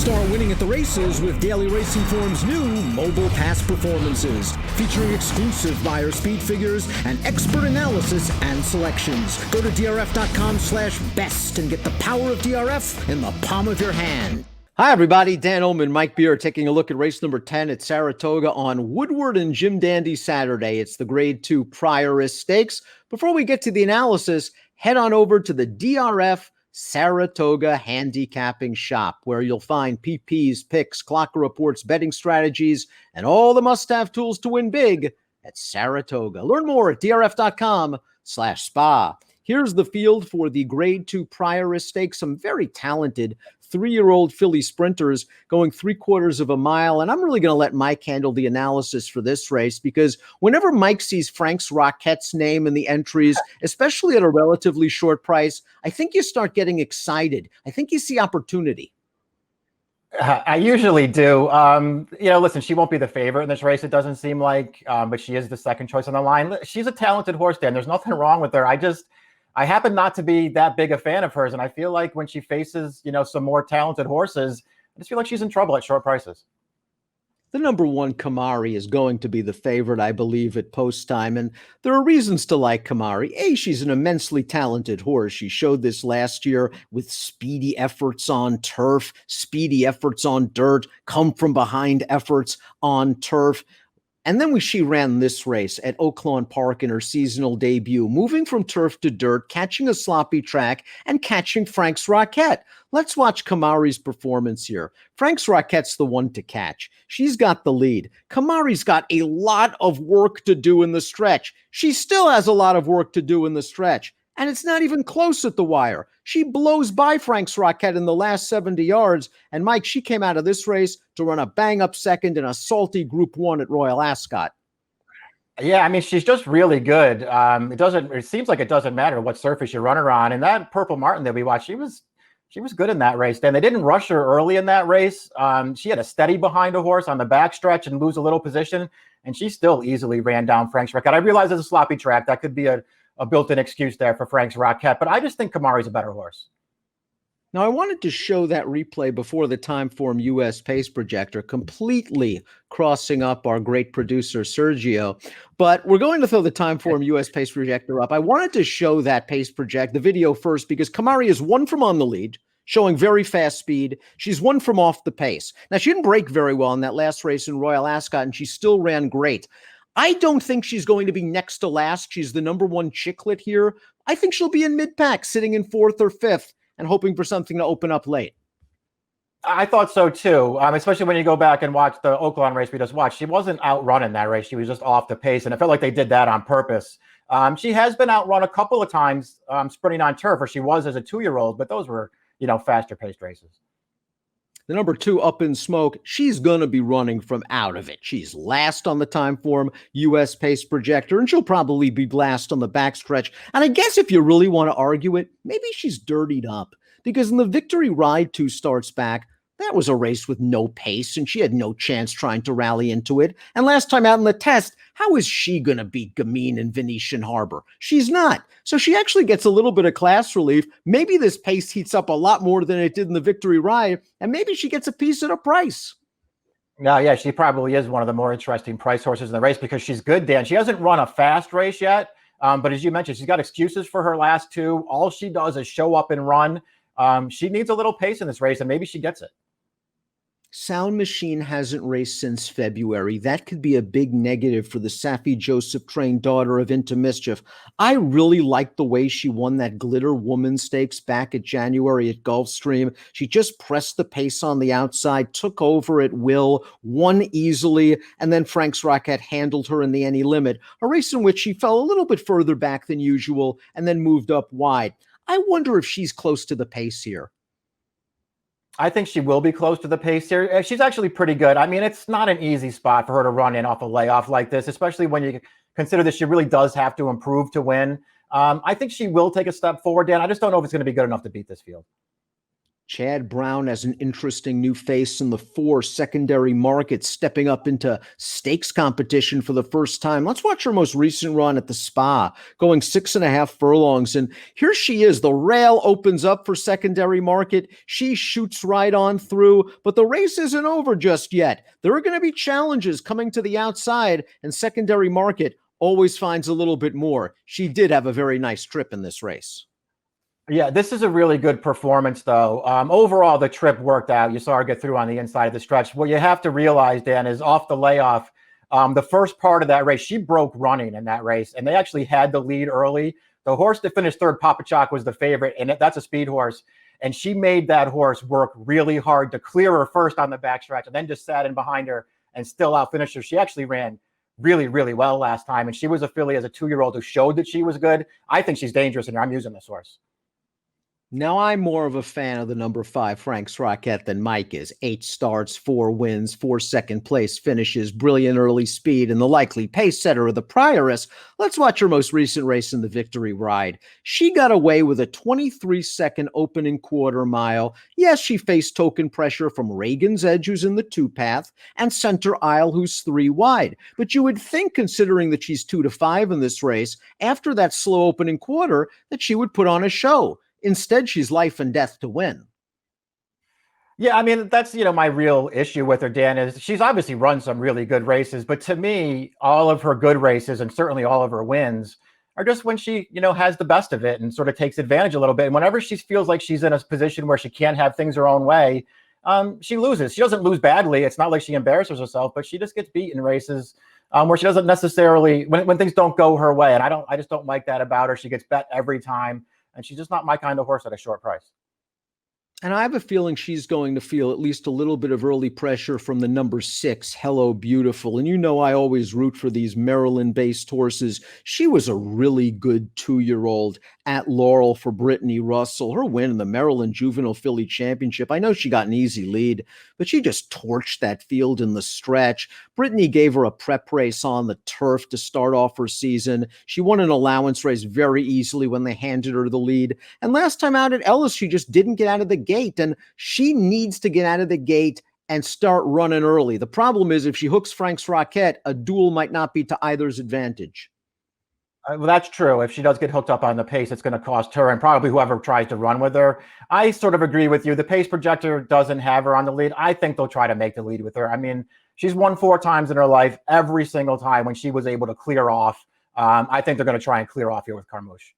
Start winning at the races with Daily Racing Form's new Mobile Pass performances, featuring exclusive buyer speed figures and expert analysis and selections. Go to DRF.com/best and get the power of DRF in the palm of your hand. Hi, everybody. Dan Illman, Mike Beer, taking a look at race number 10 at Saratoga on Woodward and Jim Dandy Saturday. It's the Grade 2 Prioress Stakes. Before we get to the analysis, head on over to the DRF Saratoga handicapping shop, where you'll find PPs, picks, clock reports, betting strategies, and all the must-have tools to win big at Saratoga. Learn more at drf.com/spa. Here's the field for the Grade 2 Prioress Stakes. Some very talented 3-year-old filly sprinters going 3/4 of a mile. And I'm really going to let Mike handle the analysis for this race, because whenever Mike sees Frank's Rockette's name in the entries, especially at a relatively short price, I think you start getting excited. I think you see opportunity. I usually do. Listen, she won't be the favorite in this race, it doesn't seem like, but she is the second choice on the line. She's a talented horse, Dan. There's nothing wrong with her. I happen not to be that big a fan of hers, and I feel like when she faces, some more talented horses, I just feel like she's in trouble at short prices. The number 1 Kamari is going to be the favorite, I believe, at post time, and there are reasons to like Kamari. A, she's an immensely talented horse. She showed this last year with speedy efforts on turf, speedy efforts on dirt, come from behind efforts on turf. And then she ran this race at Oaklawn Park in her seasonal debut, moving from turf to dirt, catching a sloppy track, and catching Frank's Rockette. Let's watch Kamari's performance here. Frank's Rockette's the one to catch. She's got the lead. Kamari's got a lot of work to do in the stretch. She still has a lot of work to do in the stretch. And it's not even close at the wire. She blows by Frank's Rockette in the last 70 yards. And Mike, she came out of this race to run a bang-up second in a salty Group 1 at Royal Ascot. Yeah, I mean, she's just really good. It seems like it doesn't matter what surface you run her on. And that Purple Martin that we watched, she was good in that race. Dan, they didn't rush her early in that race. She had a steady behind a horse on the backstretch and lose a little position. And she still easily ran down Frank's Rockette. I realize it's a sloppy track. That could be a built-in excuse there for Frank's Rockette, but I just think Kamari's a better horse. Now, I wanted to show that replay before the Timeform US Pace Projector, completely crossing up our great producer, Sergio, but we're going to throw the Timeform US Pace Projector up. I wanted to show that the video first, because Kamari is 1 from on the lead, showing very fast speed. She's 1 from off the pace. Now, she didn't break very well in that last race in Royal Ascot, and she still ran great. I don't think she's going to be next to last. She's the number 1 chicklet here. I think she'll be in mid-pack, sitting in 4th or 5th, and hoping for something to open up late. I thought so too, especially when you go back and watch the Oaklawn race we just watched. She wasn't outrunning that race. She was just off the pace, and it felt like they did that on purpose. She has been outrun a couple of times sprinting on turf, or she was as a 2-year-old, but those were, faster-paced races. The number 2, Up in Smoke, she's going to be running from out of it. She's last on the Timeform US Pace Projector, and she'll probably be last on the backstretch. And I guess if you really want to argue it, maybe she's dirtied up, because in the Victory Ride 2 starts back, that was a race with no pace, and she had no chance trying to rally into it. And last time out in the test, how is she going to beat Gamine and Venetian Harbor? She's not. So she actually gets a little bit of class relief. Maybe this pace heats up a lot more than it did in the Victory Ride, and maybe she gets a piece at a price. No, yeah, she probably is one of the more interesting price horses in the race, because she's good, Dan. She hasn't run a fast race yet, but as you mentioned, she's got excuses for her last 2. All she does is show up and run. She needs a little pace in this race, and maybe she gets it. Sound Machine hasn't raced since February. That could be a big negative for the Safi Joseph trained daughter of Into Mischief. I really liked the way she won that Glitter Woman Stakes back at January at Gulfstream. She just pressed the pace on the outside, took over at will, won easily, and then Frank's Rockette handled her in the Any Limit, a race in which she fell a little bit further back than usual and then moved up wide. I wonder if she's close to the pace here. I think she will be close to the pace here. She's actually pretty good. I mean, it's not an easy spot for her to run in off a layoff like this, especially when you consider that she really does have to improve to win. I think she will take a step forward, Dan. I just don't know if it's going to be good enough to beat this field. Chad Brown as an interesting new face in the 4 secondary market, stepping up into stakes competition for the first time. Let's watch her most recent run at the Spa, going 6.5 furlongs. And here she is. The rail opens up for secondary market. She shoots right on through, but the race isn't over just yet. There are going to be challenges coming to the outside, and secondary market always finds a little bit more. She did have a very nice trip in this race. Yeah, this is a really good performance, though. Overall, the trip worked out. You saw her get through on the inside of the stretch. What you have to realize, Dan, is off the layoff, the first part of that race, she broke running in that race, and they actually had the lead early. The horse that finished third, Papa Chalk, was the favorite, and that's a speed horse. And she made that horse work really hard to clear her first on the backstretch, and then just sat in behind her and still outfinished her. She actually ran really, really well last time, and she was a filly as a 2-year-old who showed that she was good. I think she's dangerous, and I'm using this horse. Now, I'm more of a fan of the number 5 Frank's Rockette than Mike is. 8 starts, 4 wins, 4 second-place finishes, brilliant early speed, and the likely pace setter of the Prioress. Let's watch her most recent race in the Victory Ride. She got away with a 23-second opening quarter mile. Yes, she faced token pressure from Reagan's Edge, who's in the 2-path, and Center Isle, who's 3 wide. But you would think, considering that she's 2-5 in this race, after that slow opening quarter, that she would put on a show. Instead, she's life and death to win. Yeah, I mean, that's, my real issue with her, Dan, is she's obviously run some really good races. But to me, all of her good races and certainly all of her wins are just when she, has the best of it and sort of takes advantage a little bit. And whenever she feels like she's in a position where she can't have things her own way, she loses. She doesn't lose badly. It's not like she embarrasses herself, but she just gets beat in races where she doesn't necessarily, when things don't go her way. And I just don't like that about her. She gets bet every time. And she's just not my kind of horse at a short price. And I have a feeling she's going to feel at least a little bit of early pressure from the number 6, Hello Beautiful. And I always root for these Maryland-based horses. She was a really good 2-year-old at Laurel for Brittany Russell. Her win in the Maryland Juvenile Filly Championship, I know she got an easy lead, but she just torched that field in the stretch. Brittany gave her a prep race on the turf to start off her season. She won an allowance race very easily when they handed her the lead. And last time out at Ellis, she just didn't get out of the gate. And she needs to get out of the gate and start running early. The problem is if she hooks Frank's Rockette, a duel might not be to either's advantage. Well, that's true. If she does get hooked up on the pace, it's going to cost her and probably whoever tries to run with her. I sort of agree with you. The pace projector doesn't have her on the lead. I think they'll try to make the lead with her. I mean, she's won 4 times in her life, every single time when she was able to clear off. I think they're going to try and clear off here with Carmouche.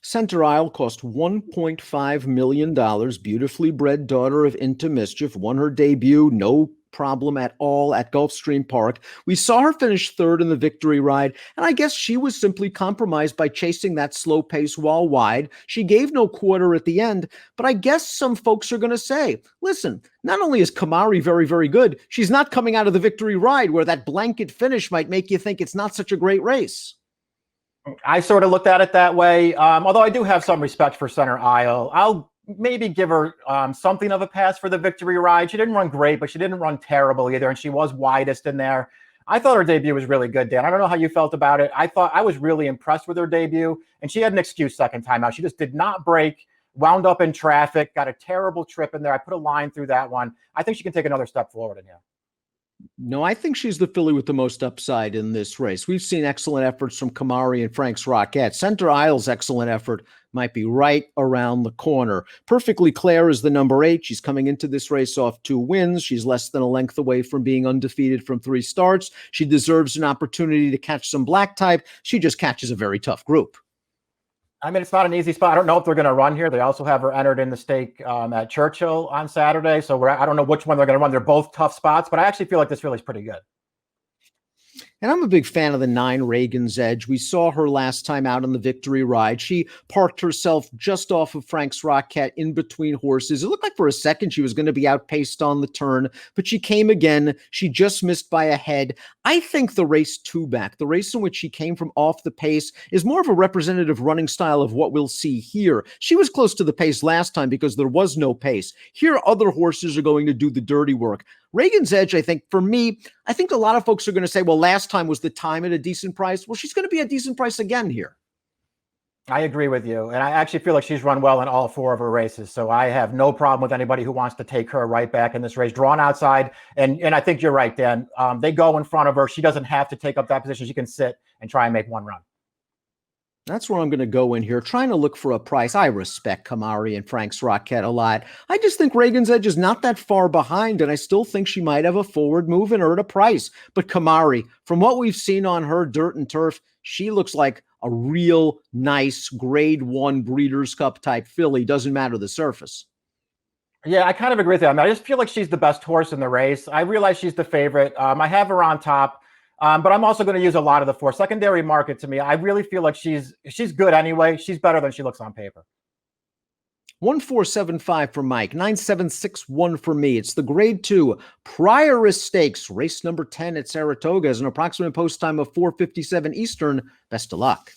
Center Isle cost $1.5 million. Beautifully bred daughter of Into Mischief. Won her debut, no problem at all at Gulfstream Park. We saw her finish 3rd in the Victory Ride, and I guess she was simply compromised by chasing that slow pace while wide. She gave no quarter at the end, but I guess some folks are going to say, listen, not only is Kamari very, very good, she's not coming out of the Victory Ride where that blanket finish might make you think it's not such a great race. I sort of looked at it that way, although I do have some respect for Center Isle. I'll maybe give her something of a pass for the Victory Ride. She didn't run great, but she didn't run terrible either, and she was widest in there. I thought her debut was really good, Dan. I don't know how you felt about it. I was really impressed with her debut, and she had an excuse second time out. She just did not break, wound up in traffic, got a terrible trip in there. I put a line through that one. I think she can take another step forward in here. No, I think she's the filly with the most upside in this race. We've seen excellent efforts from Kamari and Frank's Rockette. Center Isle's excellent effort might be right around the corner. Perfectly Claire is the number 8. She's coming into this race off 2 wins. She's less than a length away from being undefeated from 3 starts. She deserves an opportunity to catch some black type. She just catches a very tough group. I mean, it's not an easy spot. I don't know if they're going to run here. They also have her entered in the stake at Churchill on Saturday. So I don't know which one they're going to run. They're both tough spots, but I actually feel like this filly's pretty good. And I'm a big fan of the 9 Reagan's Edge. We saw her last time out on the Victory Ride. She parked herself just off of Frank's Rockette in between horses. It looked like for a second she was going to be outpaced on the turn, but she came again. She just missed by a head. I think the race 2 back, the race in which she came from off the pace, is more of a representative running style of what we'll see here. She was close to the pace last time because there was no pace. Here, other horses are going to do the dirty work. Reagan's Edge, I think, for me, I think a lot of folks are going to say, well, last time was the time at a decent price. Well, she's going to be a decent price again here. I agree with you. And I actually feel like she's run well in all 4 of her races. So I have no problem with anybody who wants to take her right back in this race. Drawn outside. And I think you're right, Dan. They go in front of her. She doesn't have to take up that position. She can sit and try and make one run. That's where I'm going to go in here, trying to look for a price. I respect Kamari and Frank's Rockette a lot. I just think Reagan's Edge is not that far behind, and I still think she might have a forward move in her at a price. But Kamari, from what we've seen on her dirt and turf, she looks like a real nice grade 1 Breeders' Cup type filly. Doesn't matter the surface. Yeah, I kind of agree with you. I mean, I just feel like she's the best horse in the race. I realize she's the favorite. I have her on top. But I'm also going to use a lot of the 4. Secondary market, to me, I really feel like she's good anyway. She's better than she looks on paper. 1475 for Mike, 9761 for me. It's the grade 2 Prioress Stakes, race number 10 at Saratoga, is an approximate post time of 4:57 Eastern. Best of luck.